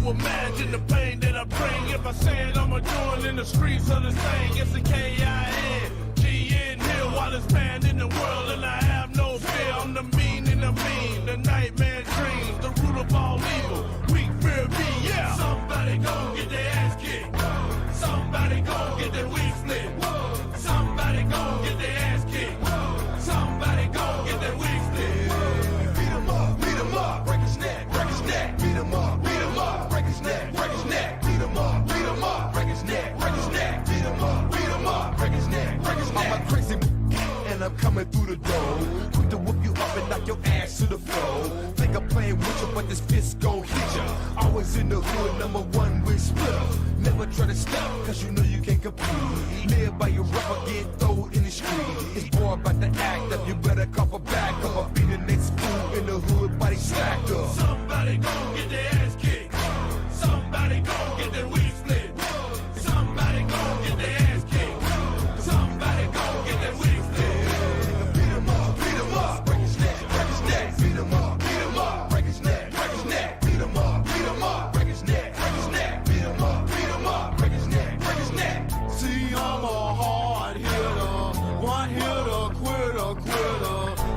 Imagine the pain that I bring if I say it, I'ma do it in the streets of this thing. It's a K-I-N-G-N here, wildest man in the world, and I have no fear. I'm the mean and the mean, the nightmare dreams, the root of all evil. Weak fear me, yeah. Somebody gon' get their ass kicked. Somebody gon' get their wig split. Somebody gon' get their ass kicked. Somebody gon' get their wig split. Beat 'em up, break his neck, beat 'em up. Break his neck, beat him up, break his neck, beat him up, break his neck. I'm a crazy and I'm coming through the door. Quick to whoop you up and knock your ass to the floor. Think I'm playing with you, but this fist gon' hit ya. Always in the hood, #1 with splitter. Never try to stop, cause you know you can't compete. Live by your rubber, get thrown in the street. It's more about the act up, you better cop a back up. I'll be the next fool in the hood, body stacked up. Somebody gon' get their ass kicked. Somebody gon' get their wig split. Somebody gon' get their ass kicked. Somebody gon' get their wig split. Beat 'em up, break his neck, beat 'em up, break his neck, beat 'em up, break his neck, beat 'em up, break his neck. See, I'm a hard hitter, one hitter, quitter.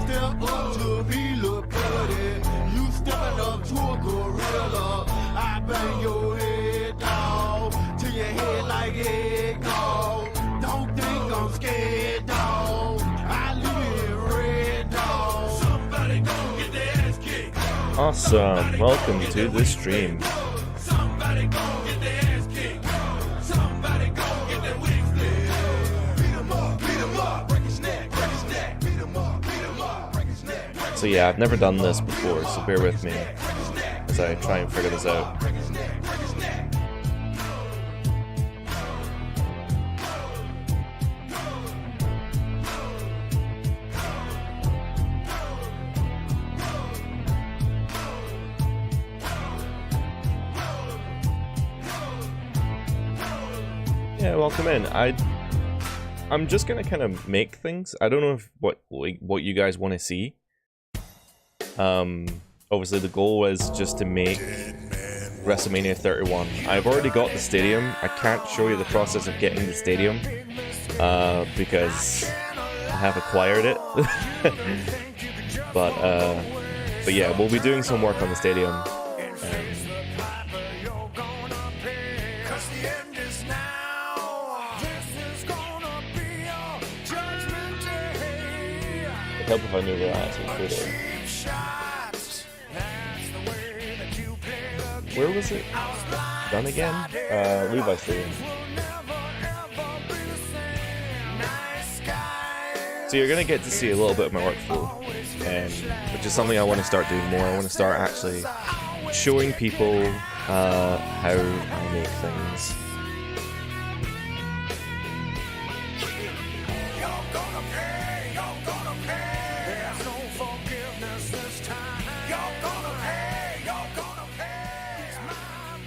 Step up to me, look pretty. You stepping up to a gorilla. I bang your head down to your head like egg dog. Don't think I'm scared, dog. I leave it red, dog. Somebody gon' get their ass kicked. Awesome. Welcome to the stream. Somebody gon' get their ass kicked. Somebody gon' get their wig split. Beat 'em up, break his neck, beat 'em up, break his neck. So yeah, I've never done this before, so bear with me as I try and figure this out. Yeah, welcome in. I'm just gonna kind of make things. I don't know if what you guys want to see. Obviously the goal was just to make WrestleMania 31. I've already got the stadium. I can't show you the process of getting the stadium because I have acquired it. but yeah, we'll be doing some work on the stadium. It'd help if I knew where I actually put it. Where was it done again? Levi's Stadium. So you're gonna get to see a little bit of my workflow, which is something I want to start doing more. I want to start actually showing people how I make things.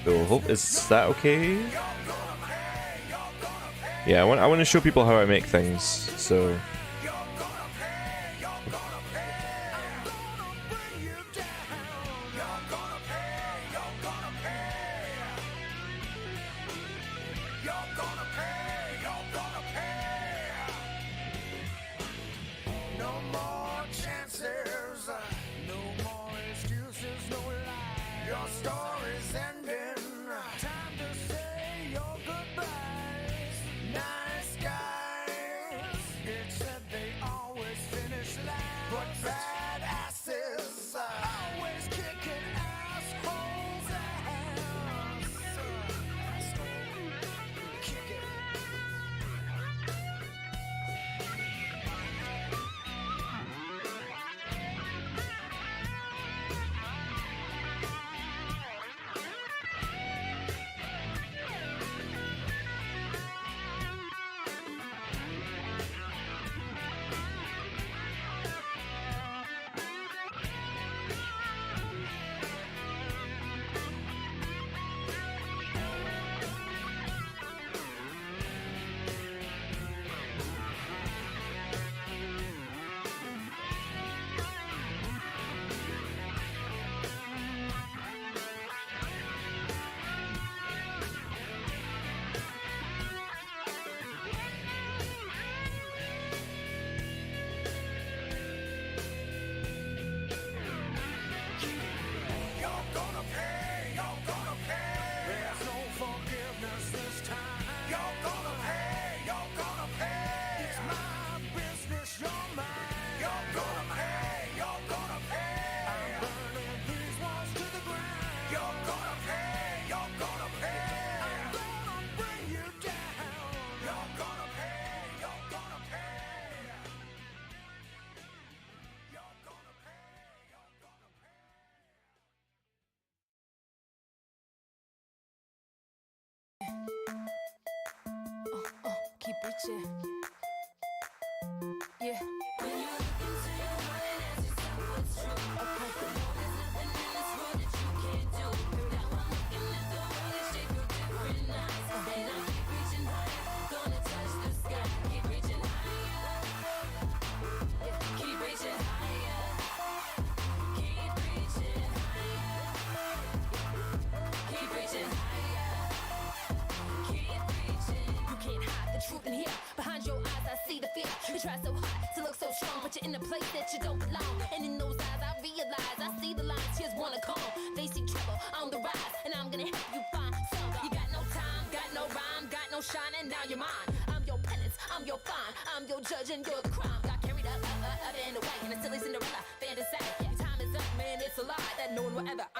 So, is that okay? Yeah, I want to show people how I make things, so... keep reaching. Yeah. Behind your eyes, I see the fear. You try so hard to look so strong, but you're in a place that you don't belong. And in those eyes, I realize I see the lines, tears wanna come. They see trouble on the rise, and I'm gonna help you find some. You got no time, got no rhyme, got no shine, and now you're mine. I'm your penance, I'm your fine, I'm your judge, and you're the crime. Got carried up and away, and a silly Cinderella fantasy. Your time is up, man, it's a lie that no one will ever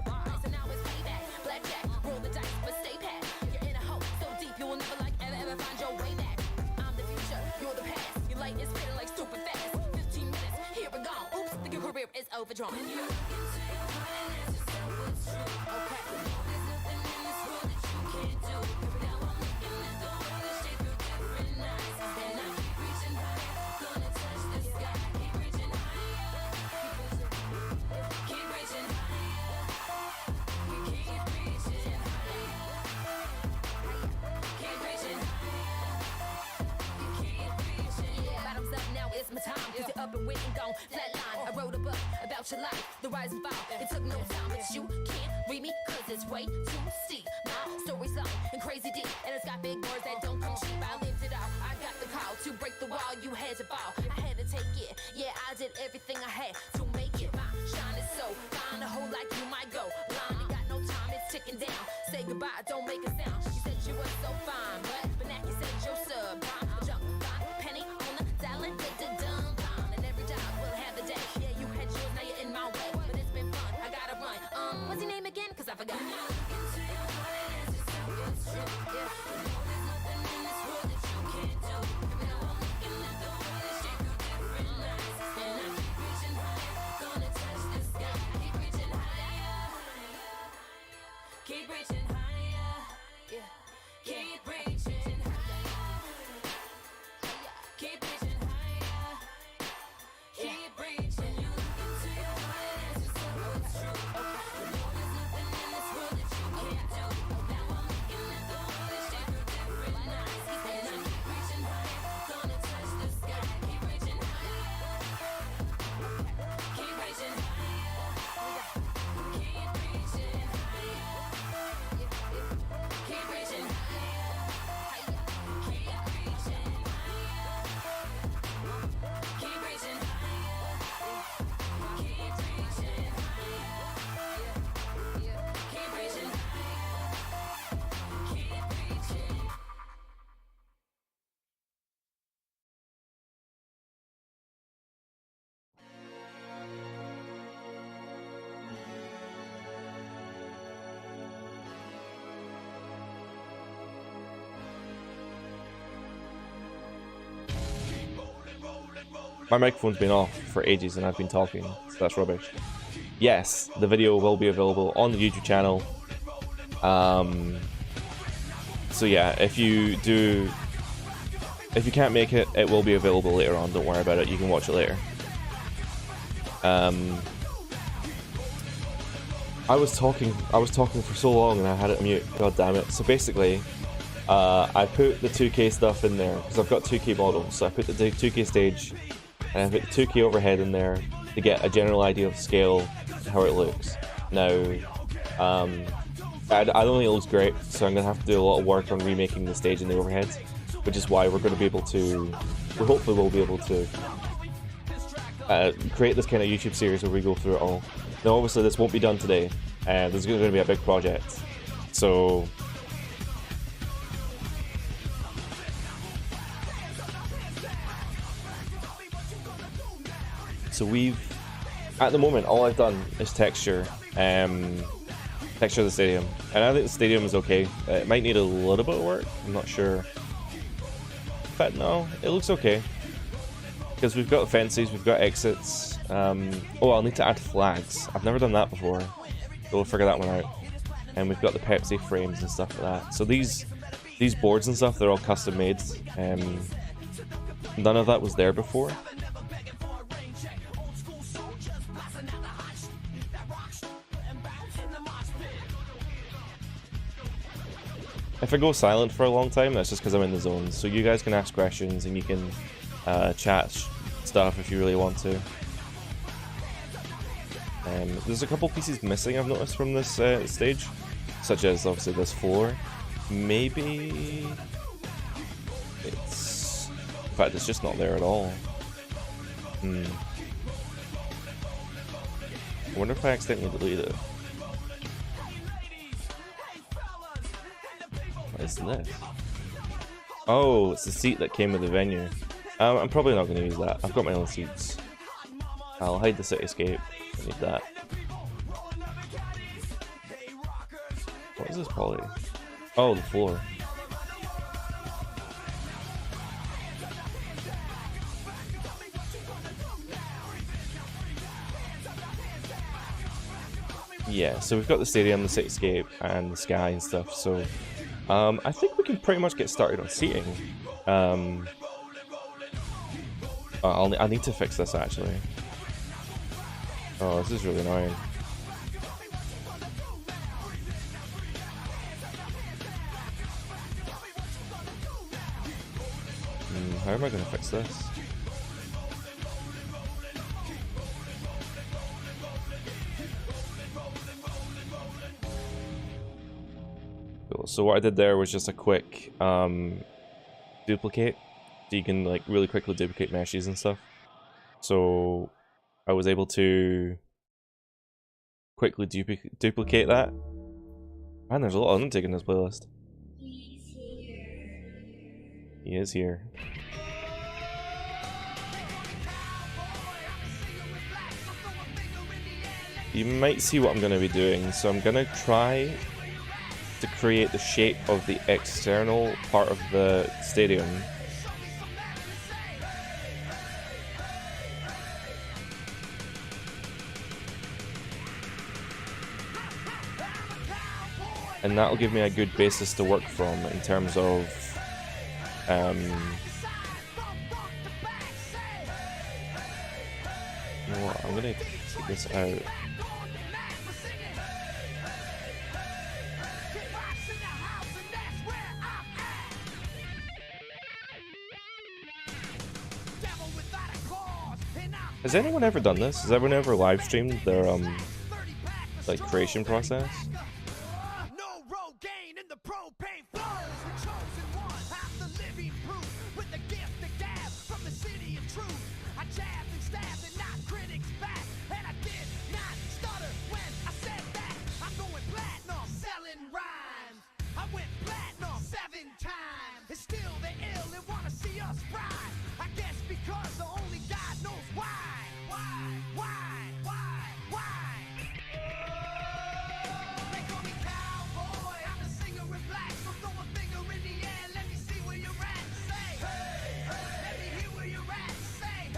buy. So now it's payback, blackjack, roll the dice, but stay pat. You're in a hole so deep, you will never ever find your way back. You're the past, your light is fading like super fast. 15 minutes, here we go. Oops, the career is overdrawn. When you look into your heart and ask yourself what's true. Okay. There's nothing in this world that you can't do. Now I'm looking at the world and shape through different eyes. And I keep reaching higher, gonna touch the sky. Keep reaching higher. Keep reaching higher. Keep reaching higher. Keep reaching higher. Bottoms up, now it's my time. Cause you're up and went and gone, flatline. I wrote a book about your life, the rise and fall. It took no time, but you can't read me cause it's way too steep. My story's long and crazy deep, and it's got big words that don't come cheap. I lived it out, I got the call to break the wall, you had to fall. I had to take it, yeah, I did everything I had to make it. My shine is so fine, a whole like you might go blind. You got no time, it's ticking down. Say goodbye, don't make a sound. You said you were so fine, but now you said you're sublime. Jump, fine, penny on the dialing, dumb, and every job will have the day. Yeah, you had yours, now you're in my way, but it's been fun, I gotta run. What's your name again? Cause I forgot. When you look into your heart and ask yourself what's true. Yeah. There's nothing in this world that you can't do. Now I'm looking at the world and shape through different eyes. And I keep reaching higher, gonna touch the sky. Keep reaching higher. Keep reaching higher. Yeah. Keep reaching higher. Keep reaching higher. Keep reaching. You look into your heart and ask yourself what's true. There's nothing in this world that you can't do. Now I'm looking at the world and shape through different eyes. And I keep reaching higher, gonna touch the sky. Keep reaching higher. Keep reaching higher. Keep reaching higher. Keep reaching higher. Keep reaching higher. Keep reaching higher. Keep reaching higher. Keep reaching higher. Keep reaching. My microphone's been off for ages and I've been talking, so that's rubbish. Yes, the video will be available on the YouTube channel. So yeah, if you can't make it, it will be available later on, don't worry about it, you can watch it later. I was talking for so long and I had it on mute, god damn it. So basically, I put the 2K stuff in there, because I've got 2K models, so I put the 2K stage, and I put the 2K overhead in there to get a general idea of scale, how it looks. Now, I don't think it looks great, so I'm going to have to do a lot of work on remaking the stage and the overheads, which is why we're going to be able to, hopefully we'll be able to create this kind of YouTube series where we go through it all. Now obviously this won't be done today, and this is going to be a big project, so at the moment, all I've done is texture the stadium, and I think the stadium is okay. It might need a little bit of work, I'm not sure, but no, it looks okay, because we've got fences, we've got exits. Oh, I'll need to add flags. I've never done that before, so we'll figure that one out. And we've got the Pepsi frames and stuff like that. So these These boards and stuff, they're all custom made. None of that was there before. If I go silent for a long time, that's just because I'm in the zone. So you guys can ask questions and you can chat stuff if you really want to. There's a couple pieces missing I've noticed from this stage, such as obviously this floor. Maybe it's... in fact, it's just not there at all. I wonder if I accidentally deleted it. What is this? Oh, it's the seat that came with the venue. I'm probably not going to use that. I've got my own seats. I'll hide the cityscape. I need that. What is this poly? Oh, the floor. Yeah, so we've got the stadium, the cityscape, and the sky and stuff, so I think we can pretty much get started on seating. I need to fix this actually. Oh, this is really annoying. How am I going to fix this? Cool. So what I did there was just a quick duplicate. So you can like really quickly duplicate meshes and stuff. So I was able to quickly duplicate that. Man, there's a lot of Undertaker in this playlist. He is here. You might see what I'm going to be doing, so I'm going to try to create the shape of the external part of the stadium. And that'll give me a good basis to work from in terms of you know what, I'm gonna take this out. Has anyone ever done this? Has anyone ever live streamed their like creation process?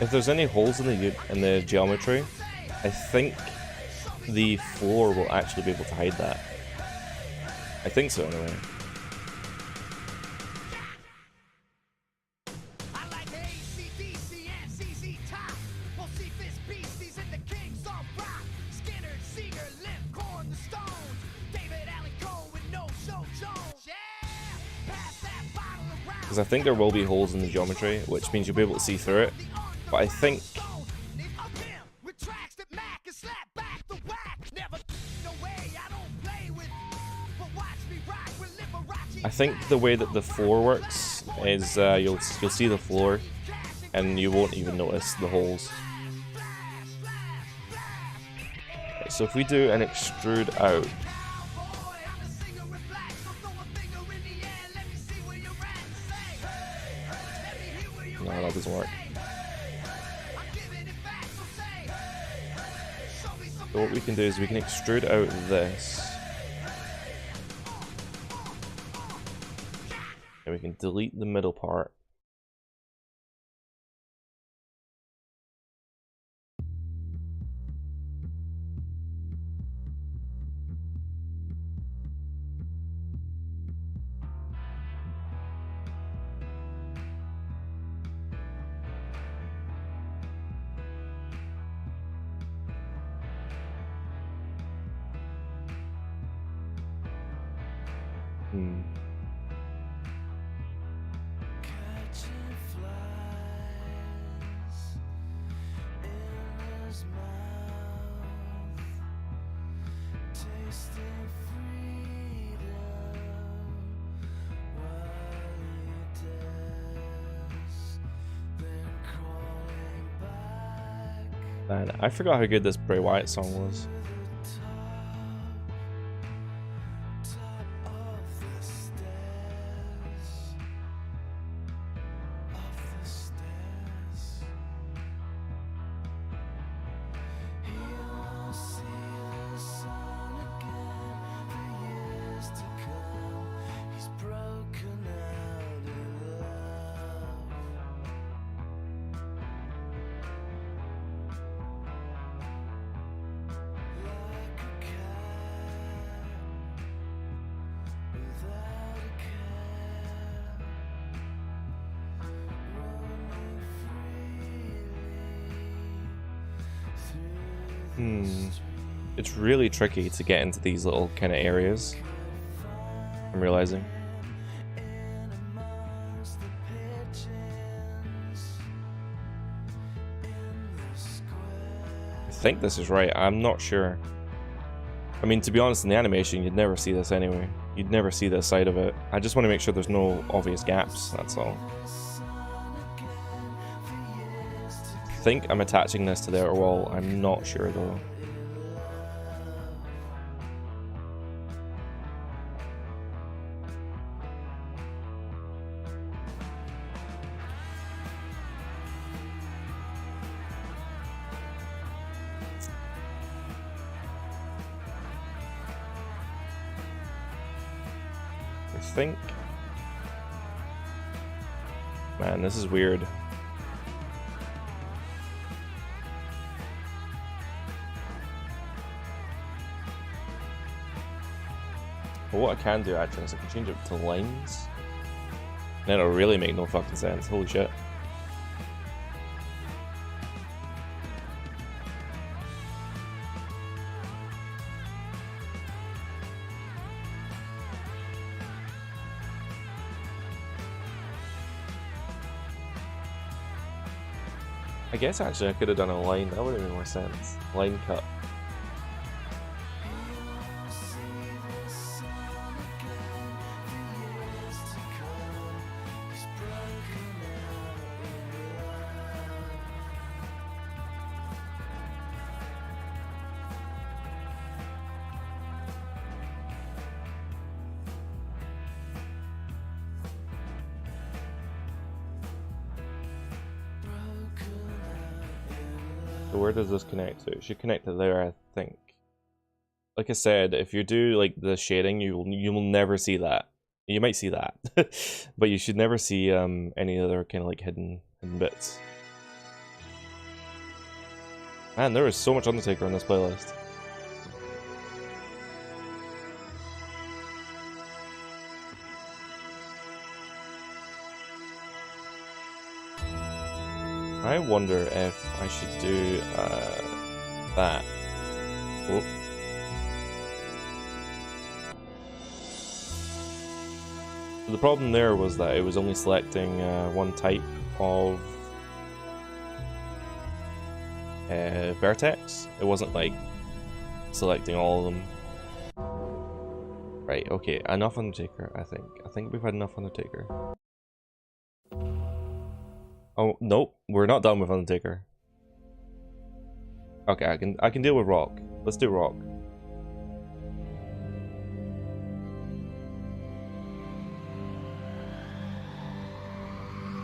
If there's any holes in the geometry, I think the floor will actually be able to hide that. I think so anyway. Because I think there will be holes in the geometry, which means you'll be able to see through it. But I think the way that the floor works is you'll see the floor and you won't even notice the holes. So if we do an extrude out, no, that doesn't work. So what we can do is we can extrude out this. And we can delete the middle part. Hmm. Man, I forgot how good this Bray Wyatt song was. It's really tricky to get into these little kind of areas, I'm realizing. I think this is right, I'm not sure. I mean, to be honest, in the animation, you'd never see this anyway. You'd never see this side of it. I just want to make sure there's no obvious gaps, that's all. I think I'm attaching this to the outer wall, I'm not sure though. I think. Man, this is weird. But what I can do actually is I can change it to lines. And then it'll really make no fucking sense. Holy shit. I guess actually I could have done a line, that would have made more sense. Line cut. So where does this connect to? It should connect to there, I think. Like I said, if you do like the shading, you will never see that. You might see that, but you should never see any other kind of like hidden bits. Man, there is so much Undertaker on this playlist. I wonder if I should do that. Oh. The problem there was that it was only selecting one type of vertex. It wasn't like selecting all of them. Right, okay, enough Undertaker, I think. I think we've had enough Undertaker. Oh, nope, we're not done with Undertaker. Okay, I can deal with Rock. Let's do Rock.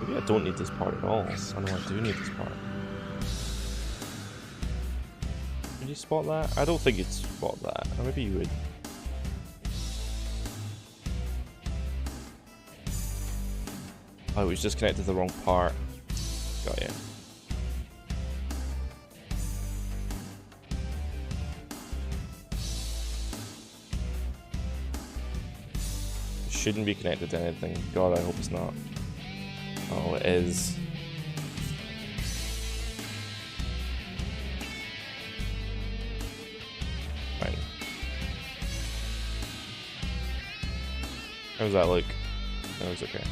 Maybe I don't need this part at all. I know I do need this part. Did you spot that? I don't think you'd spot that. Or maybe you would. Oh, it was just connected to the wrong part. Got ya. It shouldn't be connected to anything. God, I hope it's not. Oh, it is. Fine. How does that look? That looks okay.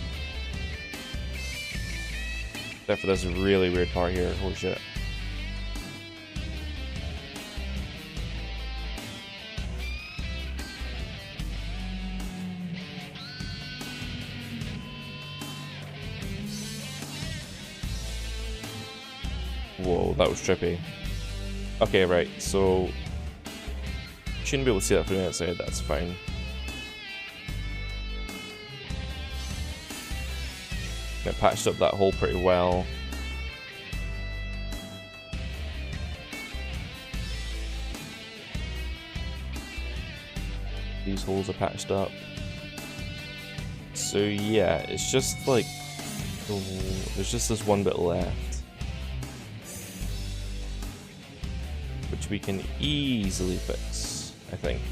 Except for this really weird part here. Holy shit. Whoa, that was trippy. Okay, right, so shouldn't be able to see that from the outside, that's fine. It patched up that hole pretty well. These holes are patched up. So yeah, it's just like, oh, there's just this one bit left, which we can easily fix, I think.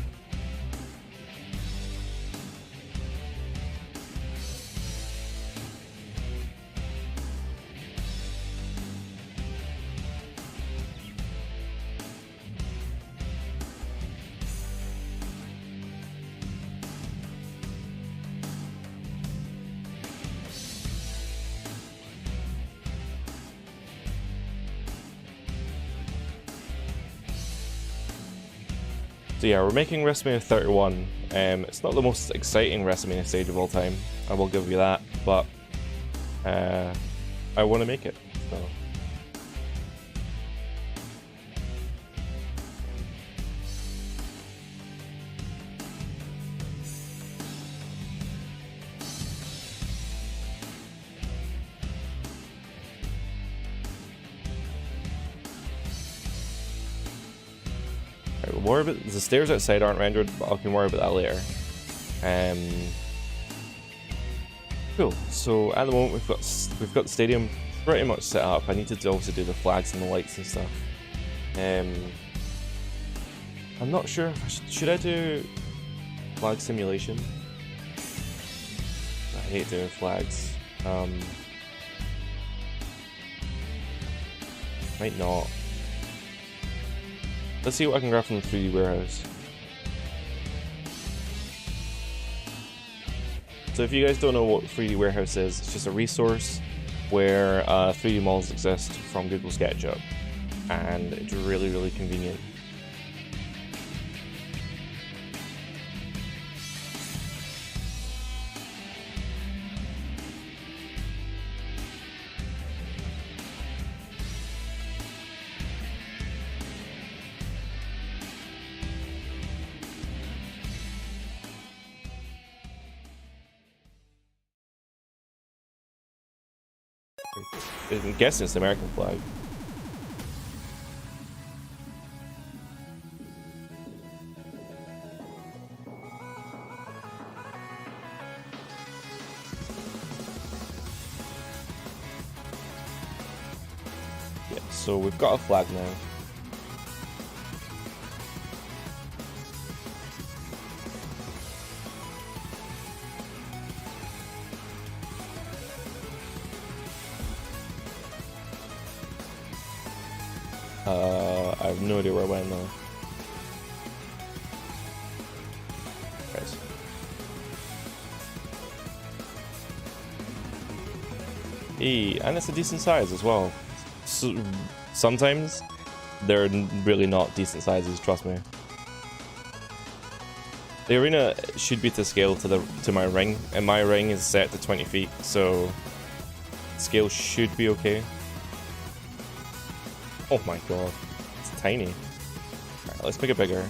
So yeah, we're making WrestleMania 31. It's not the most exciting WrestleMania stage of all time, I will give you that, but I want to make it. So. More about the stairs outside aren't rendered, but I can worry about that later. Cool. So at the moment we've got the stadium pretty much set up. I need to also do the flags and the lights and stuff. I'm not sure if should I do flag simulation. I hate doing flags. Might not. Let's see what I can grab from the 3D warehouse. So if you guys don't know what 3D warehouse is, it's just a resource where 3D models exist from Google SketchUp, and it's really, really convenient. I'm guessing it's the American flag. Yeah, so we've got a flag now. I have no idea where I went now. Guys. And it's a decent size as well. So, sometimes they're really not decent sizes, trust me. The arena should be to scale to my ring, and my ring is set to 20 feet, so scale should be okay. Oh my god, it's tiny. Alright, let's make it bigger.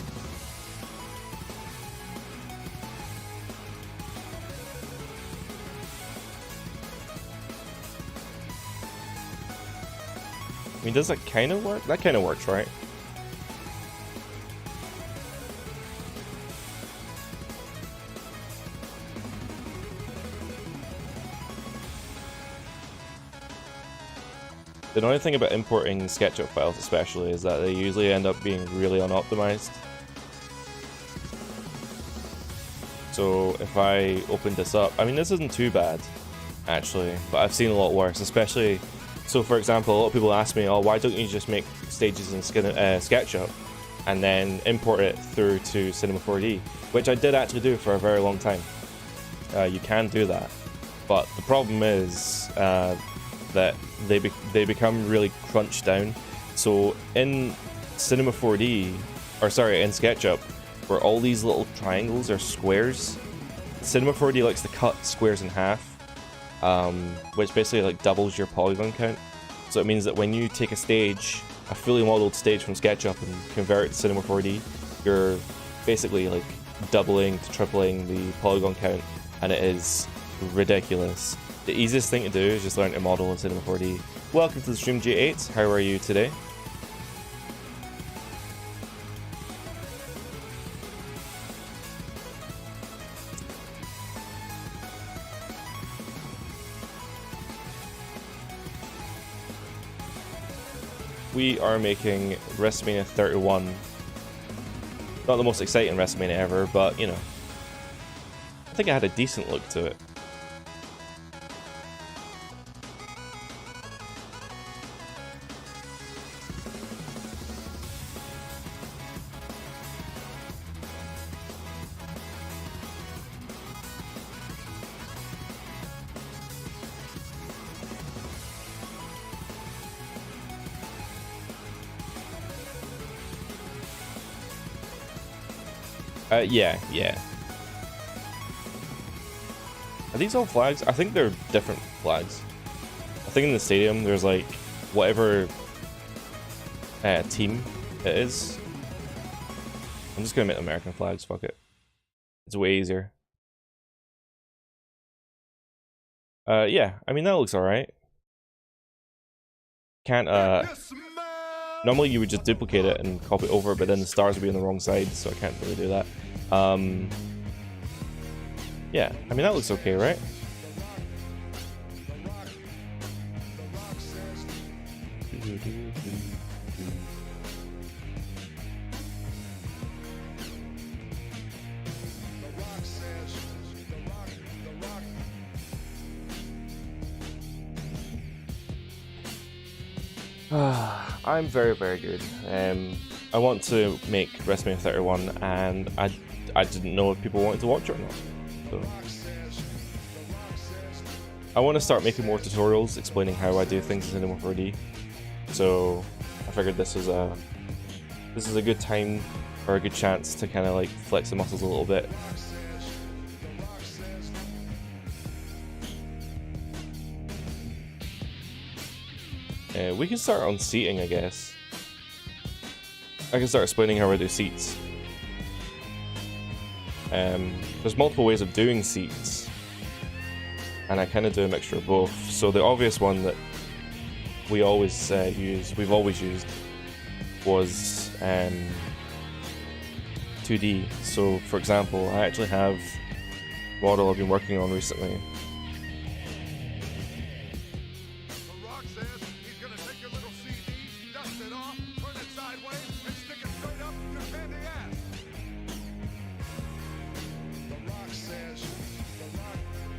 I mean, does that kind of work? That kind of works, right? The annoying thing about importing SketchUp files especially is that they usually end up being really unoptimized. So if I open this up, I mean this isn't too bad actually, but I've seen a lot worse, especially, so for example, a lot of people ask me, oh, why don't you just make stages in SketchUp and then import it through to Cinema4D, which I did actually do for a very long time. you can do that, but the problem is that they become really crunched down. So in Cinema4D, or sorry, in SketchUp, where all these little triangles are squares, Cinema4D likes to cut squares in half, which basically like doubles your polygon count. So it means that when you take a stage, a fully modeled stage from SketchUp, and convert it to Cinema4D, you're basically like doubling to tripling the polygon count, and it is ridiculous. The easiest thing to do is just learn to model in Cinema4D. Welcome to the stream, G8. How are you today? We are making WrestleMania 31. Not the most exciting WrestleMania ever, but you know, I think it had a decent look to it. Yeah. Are these all flags? I think they're different flags. I think in the stadium there's like whatever team it is. I'm just gonna make American flags, fuck it. It's way easier. Yeah, I mean that looks alright. Can't normally you would just duplicate it and copy it over, but then the stars would be on the wrong side, so I can't really do that. Yeah, I mean that looks okay, right? I'm very, very good. I want to make WrestleMania 31, and I didn't know if people wanted to watch it or not. So I want to start making more tutorials explaining how I do things in Cinema4D. So I figured this is a good time, or a good chance to kind of like flex the muscles a little bit. We can start on seating, I guess. I can start explaining how I do seats. There's multiple ways of doing seats, and I kind of do a mixture of both. So the obvious one that we've always used was 2D. So for example, I actually have a model I've been working on recently.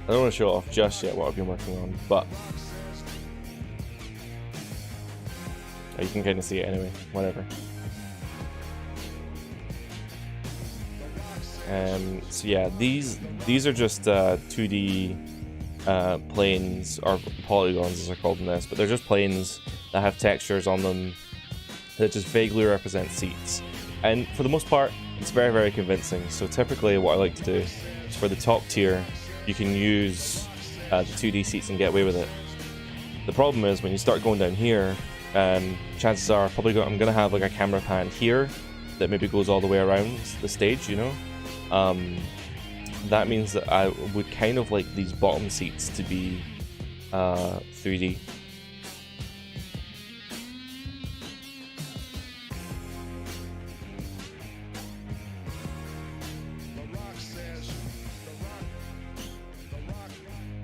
I don't want to show off just yet what I've been working on, but you can kind of see it anyway, whatever. So yeah, these are just 2D planes, or polygons as they're called in this, but they're just planes that have textures on them that just vaguely represent seats. And for the most part, it's very, very convincing. So typically what I like to do is for the top tier, you can use the 2D seats and get away with it. The problem is when you start going down here, chances are I'm going to have like a camera pan here that maybe goes all the way around the stage, you know? That means that I would kind of like these bottom seats to be 3D.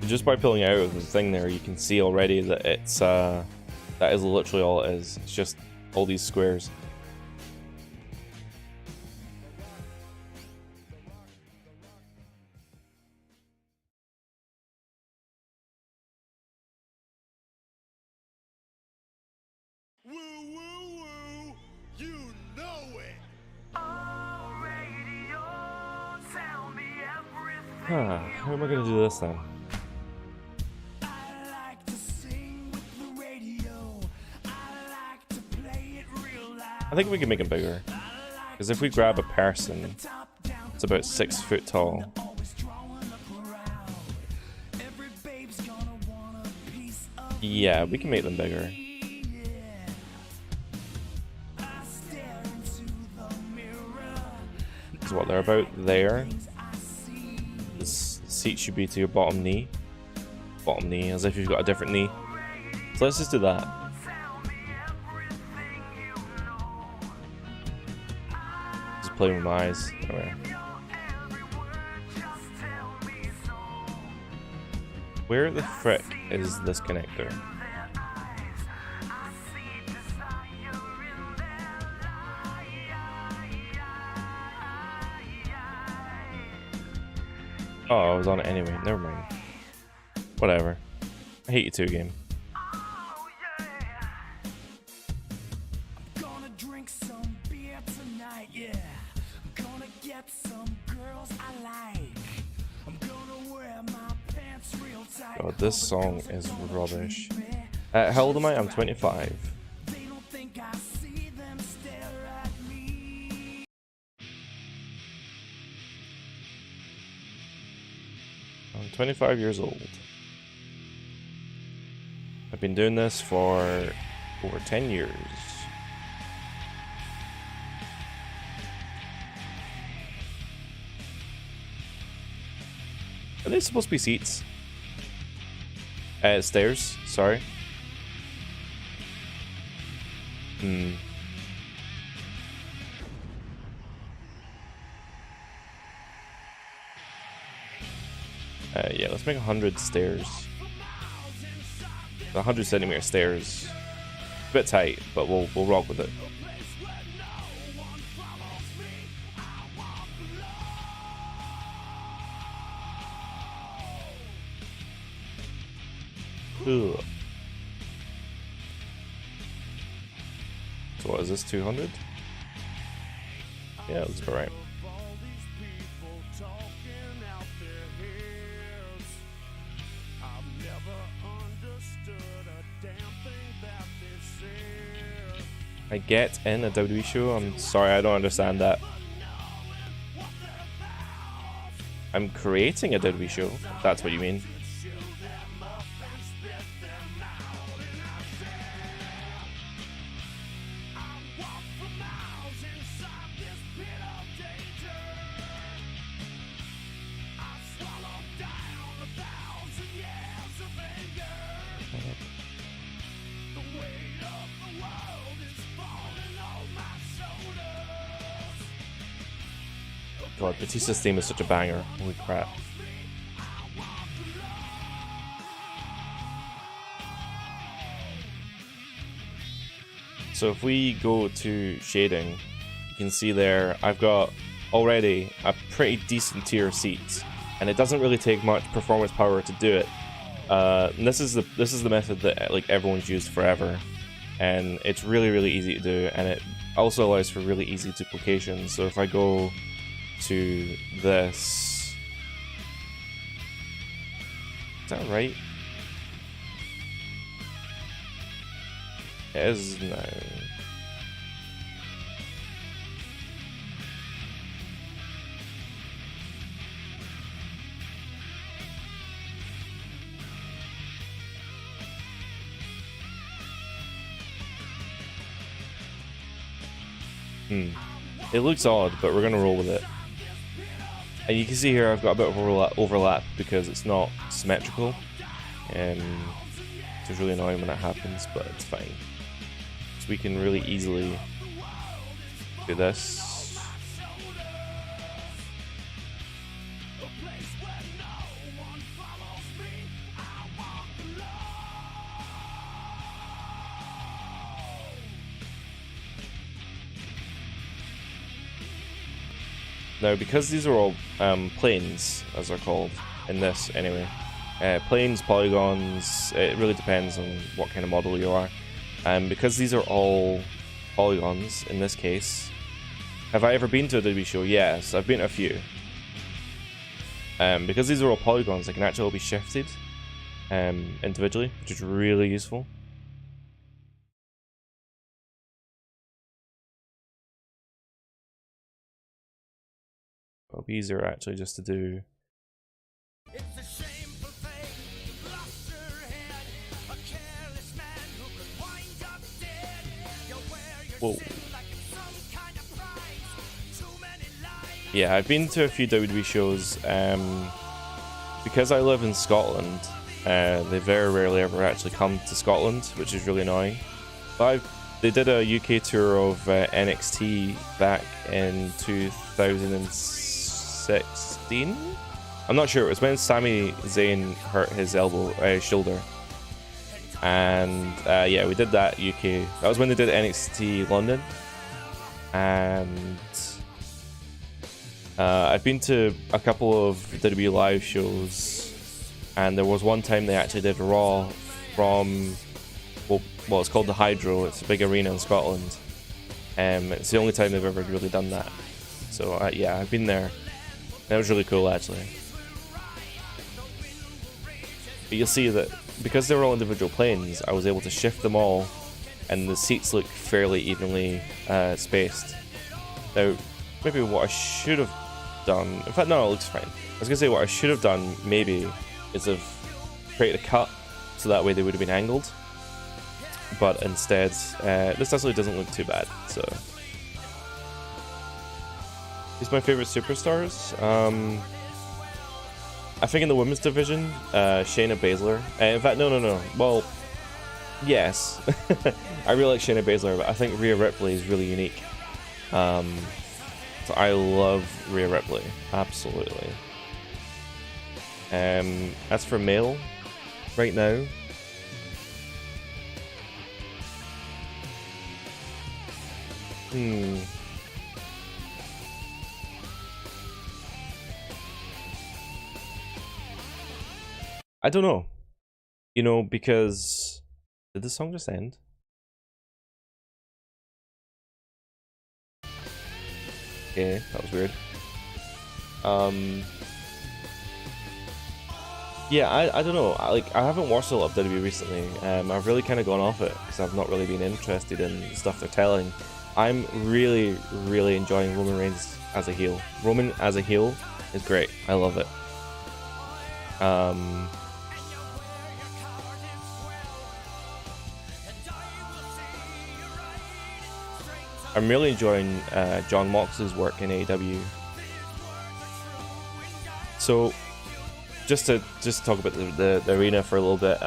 Just by pulling out of the thing there, you can see already that it's that is literally all it is. It's just all these squares. Woo, woo, woo, you know it. How am I going to do this then? I think we can make it bigger. Because if we grab a person, it's about 6 foot tall. Yeah, we can make them bigger. Is what they're about there. This seat should be to your bottom knee. Bottom knee, as if you've got a different knee. So let's just do that. Just playing with my eyes. Anyway. Where the frick is this connector? Oh, I was on it anyway. Never mind. Whatever. I hate you too, game. God, this song is rubbish. How old am I? I'm 25. I'm 25 years old. I've been doing this for over 10 years. Are they supposed to be seats? Stairs, sorry. Yeah, let's make 100 stairs. 100 centimeter stairs. A bit tight, but we'll rock with it. Ugh. So what is this, 200? Yeah, that's about right. I get in a WWE show? I'm sorry, I don't understand that. I'm creating a WWE show, if that's what you mean. God, Batista's theme is such a banger. Holy crap. So if we go to shading, you can see there I've got already a pretty decent tier of seats, and it doesn't really take much performance power to do it. And this is the method that like everyone's used forever, and it's really easy to do, and it also allows for really easy duplication. So if I go to this, is that right? It is now. It looks odd, but we're gonna roll with it. And you can see here I've got a bit of overlap because it's not symmetrical. It's really annoying when that happens, but it's fine. So we can really easily do this. Now, because these are all planes, as they're called, in this anyway, planes, polygons, it really depends on what kind of model you are. Because these are all polygons, in this case, have I ever been to a WWE show? Yes, I've been to a few. Because these are all polygons, they can actually all be shifted individually, which is really useful. It'll be easier actually just to do. It's a shameful fate, you've lost your head. A careless man who could wind up dead. You wear your Whoa. sin like it's some kind of prize. Too many lies. Yeah, I've been to a few WWE shows. Because I live in Scotland, they very rarely ever actually come to Scotland, which is really annoying. But they did a UK tour of NXT back in 2016. I'm not sure. It was when Sami Zayn hurt his shoulder, and yeah, we did that UK. That was when they did NXT London, and I've been to a couple of WWE live shows, and there was one time they actually did Raw from well, it's called the Hydro. It's a big arena in Scotland. It's the only time they've ever really done that. So yeah, I've been there. That was really cool actually. But you'll see that because they were all individual planes, I was able to shift them all, and the seats look fairly evenly spaced. Now, maybe what I should have done, in fact no, it looks fine. I was gonna say what I should have done maybe is have created a cut so that way they would have been angled, but instead this actually doesn't look too bad. So these are my favorite superstars. I think in the women's division, Shayna Baszler. In fact, no. Well, yes, I really like Shayna Baszler, but I think Rhea Ripley is really unique. So I love Rhea Ripley, absolutely. As for male, right now, I don't know. You know, because did the song just end? Okay, that was weird. Yeah, I don't know. I haven't watched a lot of WWE recently. I've really kind of gone off it because I've not really been interested in the stuff they're telling. I'm really enjoying Roman Reigns as a heel. Roman as a heel is great. I love it. I'm really enjoying John Moxley's work in AEW. So, just to talk about the arena for a little bit,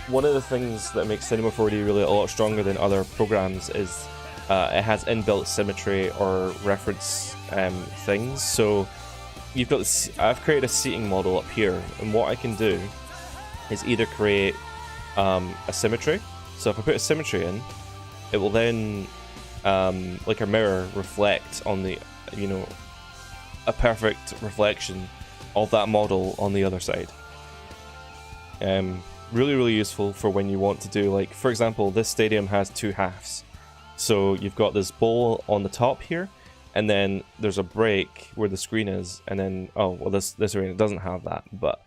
one of the things that makes Cinema4D really a lot stronger than other programs is it has inbuilt symmetry or reference things. So, you've got this, I've created a seating model up here, and what I can do is either create a symmetry. So if I put a symmetry in, it will then like a mirror reflect on the, you know, a perfect reflection of that model on the other side. Really useful for when you want to do, like, for example, this stadium has two halves. So you've got this bowl on the top here, and then there's a break where the screen is, and then, oh, well, this arena doesn't have that, but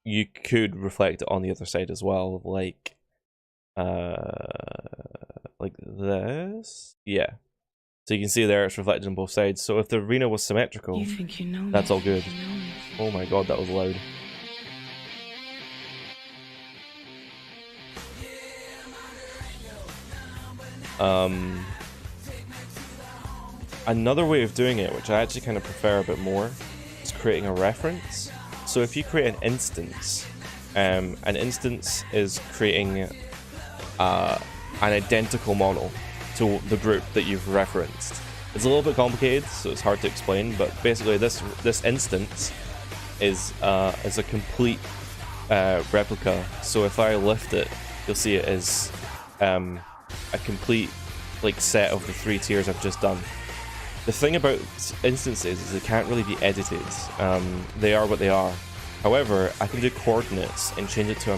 you could reflect it on the other side as well, like this. Yeah. So you can see there it's reflected on both sides. So if the arena was symmetrical, You think you know that's me. all good. You know me. Oh my god, that was loud. Another way of doing it, which I actually kind of prefer a bit more, is creating a reference. So if you create an instance is creating an identical model to the group that you've referenced. It's a little bit complicated, so it's hard to explain, but basically this instance is a complete replica. So if I lift it, you'll see it is a complete like set of the three tiers I've just done. The thing about instances is they can't really be edited. They are what they are. However, I can do coordinates and change it to a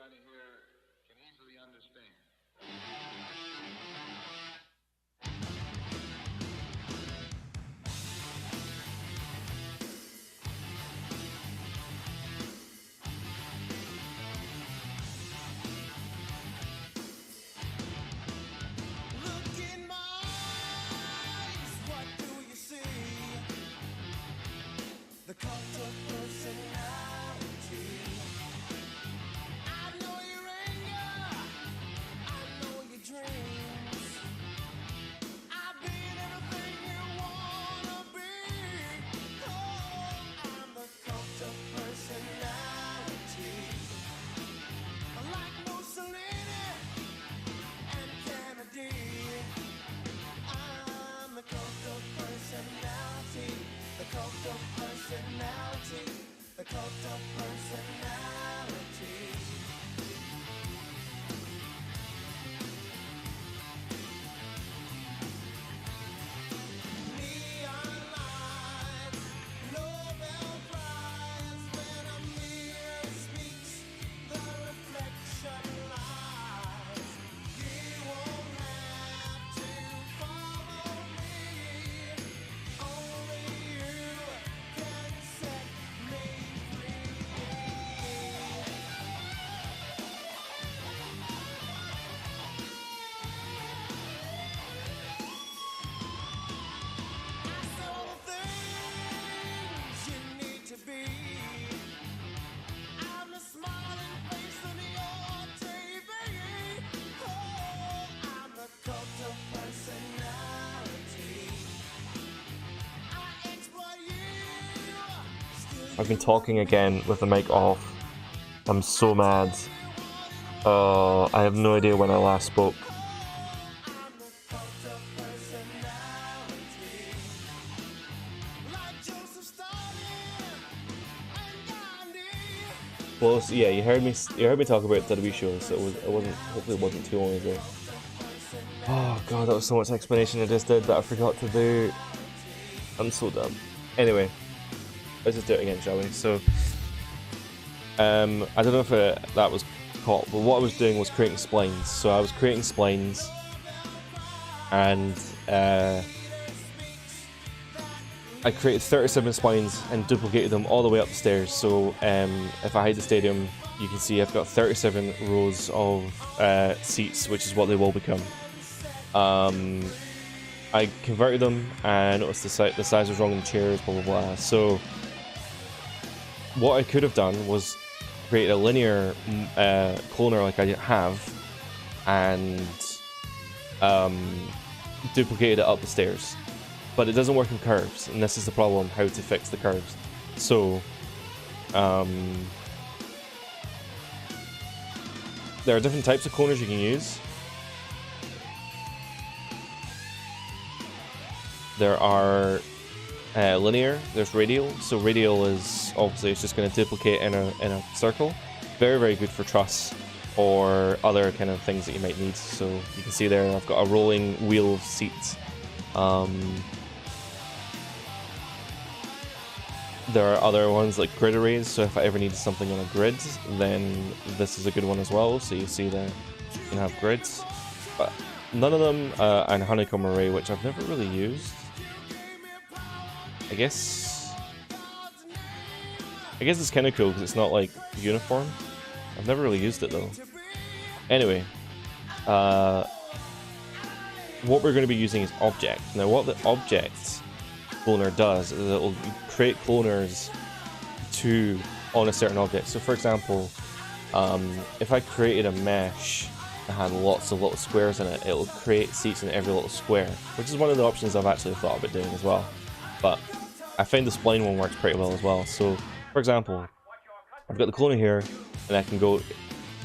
everybody here can easily understand. Look in my eyes, what do you see? The cult of personality. I know your anger, I know your dreams. I've been everything you wanna be. Oh, I'm the cult of personality. Like Mussolini and Kennedy. I'm the cult of personality. The cult of personality. The cult of personality. Neon lights, Nobel Prize. When a mirror speaks, the reflection lies. You won't have to follow me. Only you can set me free. I saw the things you need to be. I'm the smiling face on your TV. Oh, I'm the cult of personality. I exploit you. I've been talking again with the mic off. I'm so mad. I have no idea when I last spoke. I'm the cult of personality. Like Joseph Stalin and Gandhi. Well, so yeah, you heard me talk about WWE shows. So it wasn't. Hopefully, it wasn't too long ago. Oh god, that was so much explanation I just did that I forgot to do. I'm so dumb. Anyway, let's just do it again, shall we? So, I don't know if that was caught, but what I was doing was creating splines. So I was creating splines, and I created 37 splines and duplicated them all the way up the stairs. So if I hide the stadium, you can see I've got 37 rows of seats, which is what they will become. I converted them and noticed the size was wrong in the chairs, blah blah blah. So what I could have done was create a linear cloner like I have, and duplicated it up the stairs. But it doesn't work in curves, and this is the problem, how to fix the curves. So there are different types of cloners you can use. There are linear, there's radial. So radial is obviously it's just going to duplicate in a circle. Very, very good for truss or other kind of things that you might need. So you can see there I've got a rolling wheel of seats. There are other ones like grid arrays, so if I ever needed something on a grid, then this is a good one as well. So you see there you can have grids, but none of them and honeycomb array, which I've never really used. I guess it's kind of cool because it's not like uniform. I've never really used it though. Anyway, what we're going to be using is object. Now what the object cloner does is it will create cloners on a certain object. So for example, if I created a mesh that had lots of little squares in it, it will create seats in every little square, which is one of the options I've actually thought about doing as well. But I find the spline one works pretty well as well. So for example, I've got the cloner here, and I can go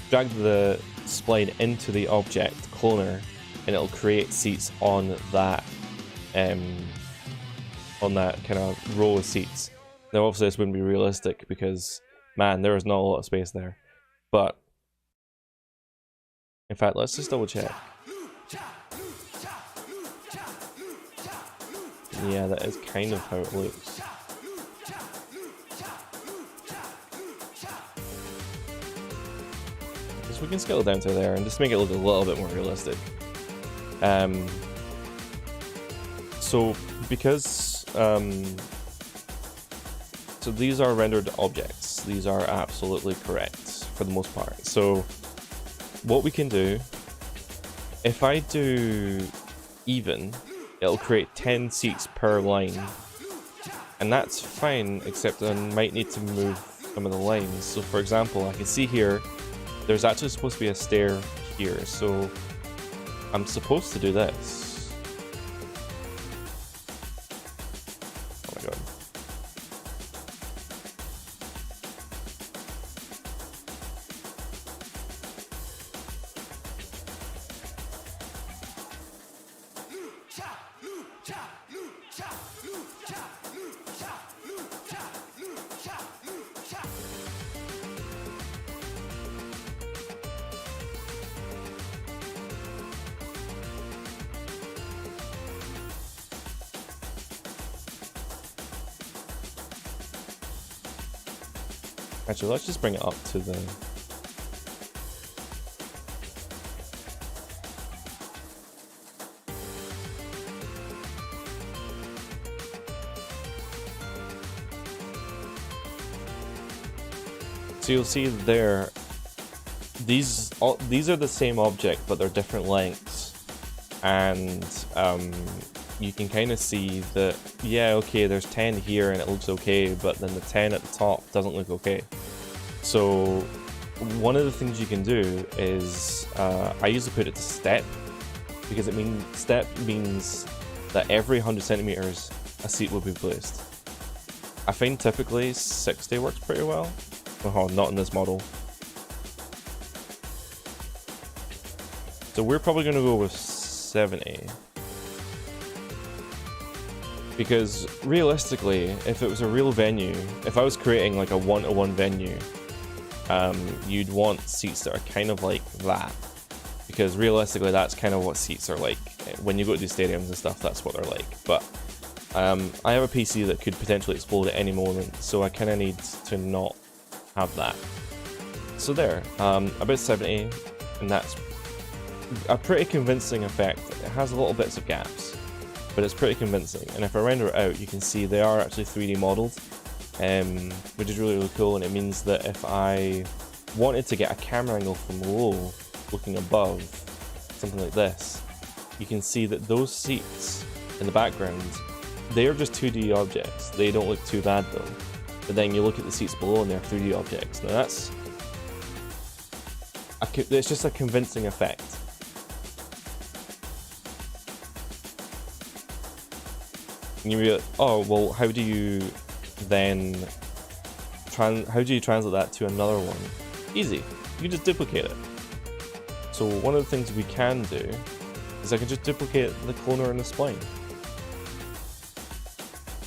drag the spline into the object cloner, and it'll create seats on that kind of row of seats. Now obviously this wouldn't be realistic because, man, there is not a lot of space there. But in fact, let's just double check. Yeah, that is kind of how it looks. So we can scale it down to there and just make it look a little bit more realistic. So because so these are rendered objects. These are absolutely correct for the most part. So what we can do, if I do even, it'll create 10 seats per line. And that's fine, except I might need to move some of the lines. So for example, I can see here, there's actually supposed to be a stair here. So I'm supposed to do this. Oh my god. Actually, let's just bring it up to the... So you'll see there, these are the same object, but they're different lengths. And you can kind of see that, yeah, okay, there's 10 here and it looks okay, but then the 10 at the top doesn't look okay. So one of the things you can do is, I usually put it to step, because step means that every 100 centimeters a seat will be placed. I find typically 60 works pretty well. Oh, not in this model. So we're probably going to go with 70. Because realistically, if it was a real venue, if I was creating like a one-to-one venue, you'd want seats that are kind of like that. Because realistically, that's kind of what seats are like. When you go to these stadiums and stuff, that's what they're like. But I have a PC that could potentially explode at any moment, so I kind of need to not have that. So there, about 70, and that's a pretty convincing effect. It has little bits of gaps, but it's pretty convincing. And if I render it out, you can see they are actually 3D modeled, which is really, really cool. And it means that if I wanted to get a camera angle from low, looking above, something like this, you can see that those seats in the background, they are just 2D objects. They don't look too bad though. But then you look at the seats below and they're 3D objects. Now that's... it's just a convincing effect. And you realize, oh, well, how do you then... how do you translate that to another one? Easy. You can just duplicate it. So one of the things we can do is I can just duplicate the cloner and the spline.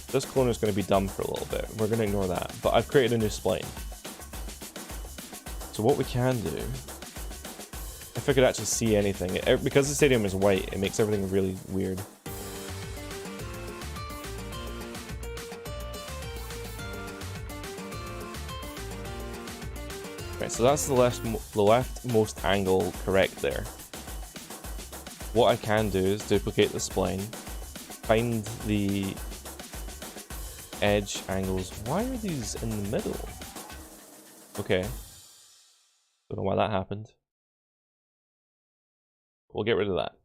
This cloner is going to be dumb for a little bit. We're going to ignore that. But I've created a new spline. So what we can do, if I could actually see anything, because the stadium is white, it makes everything really weird. Right, so that's the leftmost angle correct there. What I can do is duplicate the spline, find the edge angles. Why are these in the middle? Okay. Don't know why that happened. We'll get rid of that.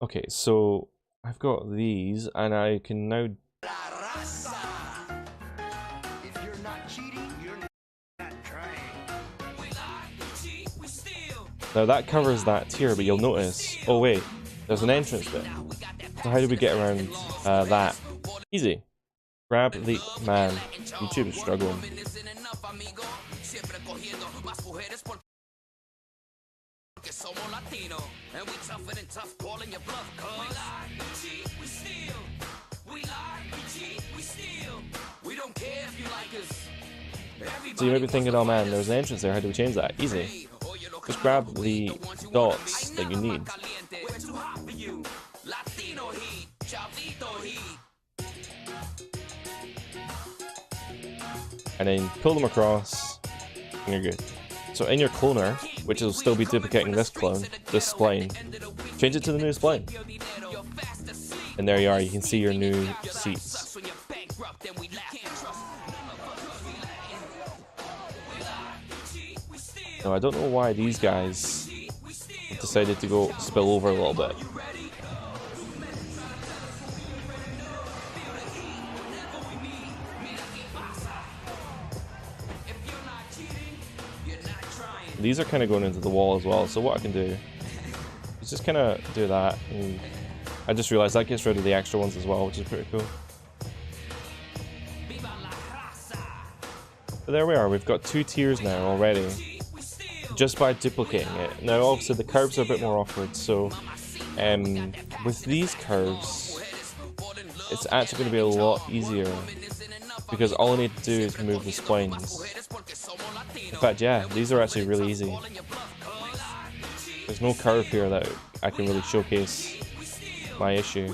Okay, so I've got these and I can now... Now that covers that tier, but you'll notice, oh wait, there's an entrance bit. So how do we get around that? Easy. Grab the... Man, YouTube is struggling. So you might be thinking, oh man, there's an entrance there, how do we change that? Easy. Just grab the dots that you need. And then pull them across, and you're good. So in your cloner, which will still be duplicating this clone, this spline, change it to the new spline. And there you are, you can see your new seats. Now I don't know why these guys decided to go spill over a little bit. These are kind of going into the wall as well, so what I can do is just kind of do that, and I just realized that gets rid of the extra ones as well, which is pretty cool. But there we are, we've got 2 tiers now already, just by duplicating it. Now obviously the curves are a bit more awkward, so with these curves, it's actually going to be a lot easier, because all I need to do is move the splines. In fact, yeah, these are actually really easy. There's no curve here that I can really showcase my issue.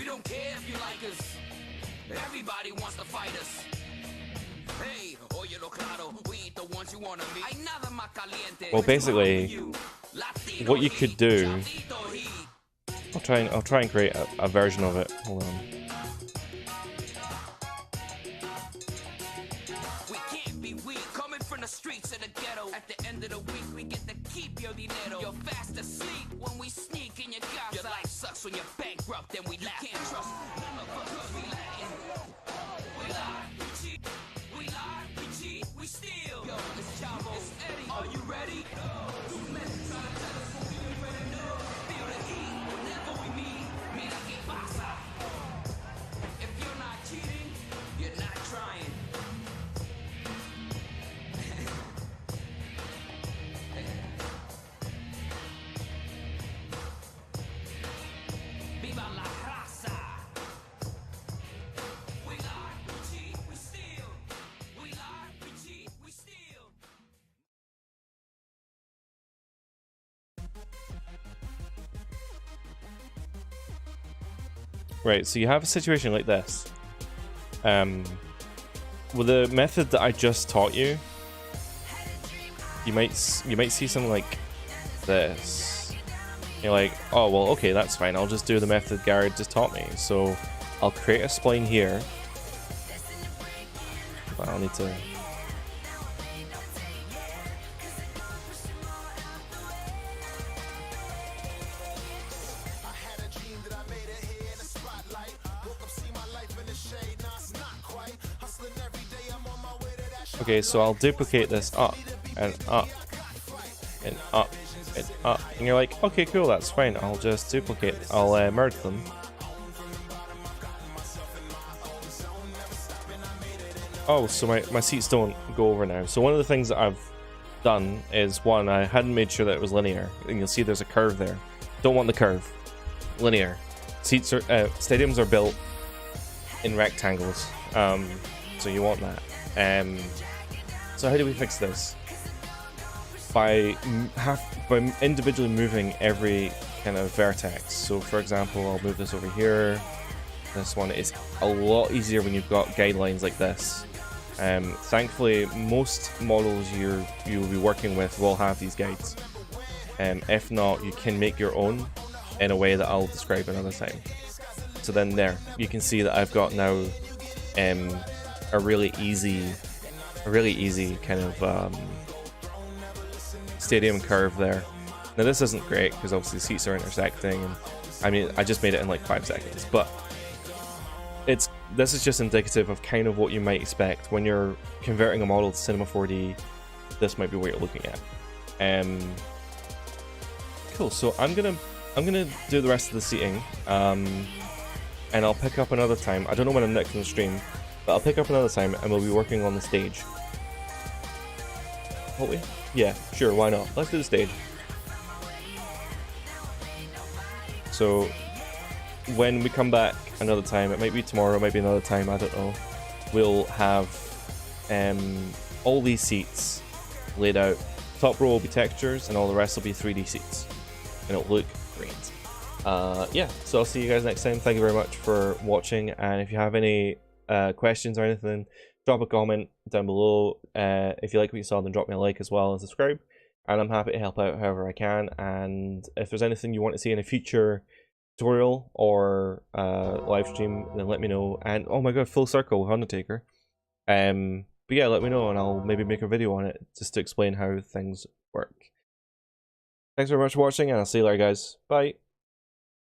Well, basically, what you could do, I'll try and create a version of it. Hold on. Right, so you have a situation like this. With the method that I just taught you, you might see something like this. You're like, oh well, okay, that's fine. I'll just do the method Garrett just taught me. So I'll create a spline here. But I'll need to. Okay, so I'll duplicate this up and up and up and up, and you're like, okay, cool, that's fine. I'll just duplicate. I'll merge them. Oh, so my seats don't go over now. So one of the things that I've done is, one, I hadn't made sure that it was linear, and you'll see there's a curve there. Don't want the curve. Linear. Seats are stadiums are built in rectangles, so you want that. So how do we fix this? By individually moving every kind of vertex. So for example, I'll move this over here. This one is a lot easier when you've got guidelines like this. Thankfully, most models you will be working with will have these guides. If not, you can make your own in a way that I'll describe another time. So then there, you can see that I've got now a really easy kind of stadium curve there. Now this isn't great because obviously the seats are intersecting, and I mean I just made it in like 5 seconds, but this is just indicative of kind of what you might expect when you're converting a model to Cinema4D. This might be what you're looking at. Cool. So I'm gonna do the rest of the seating, and I'll pick up another time. I don't know when I'm next on the stream, but I'll pick up another time and we'll be working on the stage. Won't we? Yeah, sure, why not? Let's do the stage. So when we come back another time, it might be tomorrow, it might be another time, I don't know, we'll have all these seats laid out. Top row will be textures and all the rest will be 3D seats, and it'll look great. Yeah, so I'll see you guys next time. Thank you very much for watching, and if you have any questions or anything, drop a comment down below. If you like what you saw, then drop me a like as well and subscribe. and I'm happy to help out however I can. And if there's anything you want to see in a future tutorial or live stream, then let me know. And oh my god, full circle with Undertaker. But yeah, let me know and I'll maybe make a video on it just to explain how things work. Thanks very much for watching, and I'll see you later, guys. Bye.